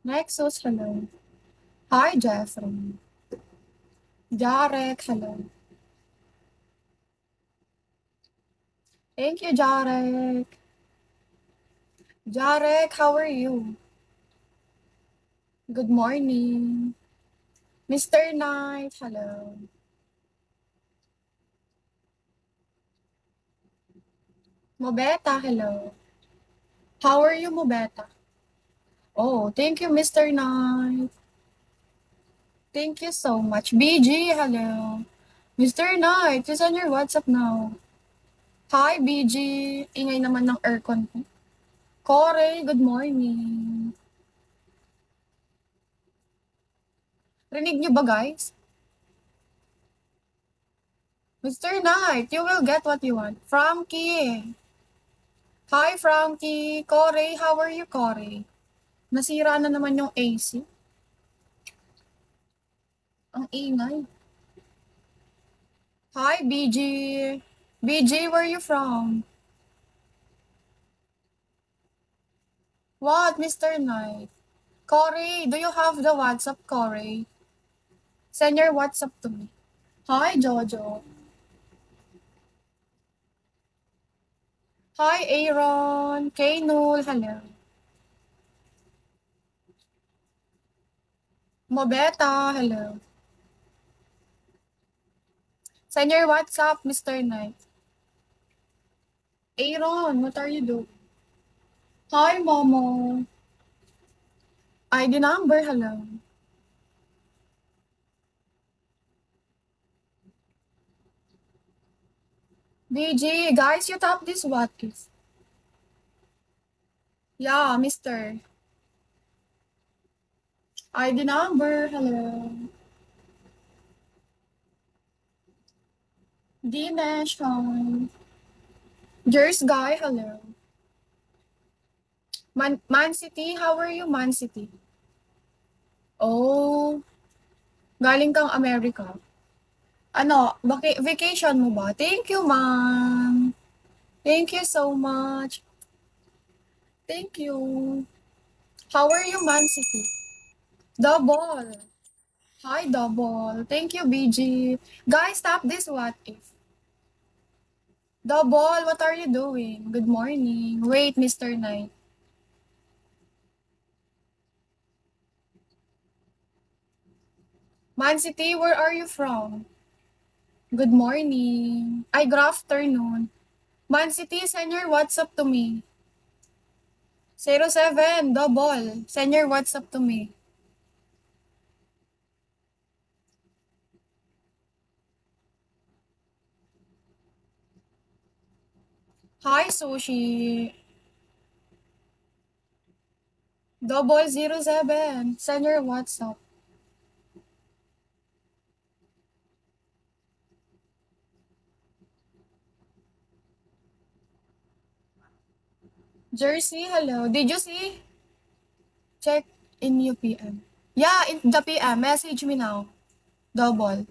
Nexus, hello. Hi, Jeffrey. Jarek, hello. Thank you, Jarek. Jarek, how are you? Good morning. Mr. Knight, hello. Mobeta, hello. How are you, Mobeta? Oh, thank you, Mr. Knight. Thank you so much. BG, hello. Mr. Knight, is on your WhatsApp now. Hi, BG. Ingay naman ng aircon ko. Corey, good morning. Rinig niyo ba, guys? Mr. Knight, you will get what you want. Frankie. Hi, Frankie. Corey, how are you, Corey? Nasira na naman yung AC. Ang ingay. Hi, BG. BG, where you from? What, Mr. Knight? Corey, do you have the WhatsApp, Corey? Send your WhatsApp to me. Hi, Jojo. Hi, Aaron. Kaynul, hello. Mobeta, hello. Send your WhatsApp, Mr. Knight. Aaron, what are you doing? Hi, Momo. ID number, hello. BG, guys, you tap this what is? Yeah, Mr. ID number, hello. Dinesh, hi. Jers guy, hello. Man City, how are you, Man City? Oh, galing kang America. Ano, vacation mo ba? Thank you, ma'am. Thank you so much. Thank you. How are you, Man City? Double. Hi, Double. Thank you, BG. Guys, tap this what if. Double, what are you doing? Good morning. Wait, Mr. Knight. Man City, where are you from? Good morning. Ay, good afternoon. Man City, send your WhatsApp to me. 07, double. Send your WhatsApp to me. Hi, Sushi. Double 07. Send your WhatsApp. Jersey, hello. Did you see? Check in UPM. Yeah, in the PM. Message me now. Double.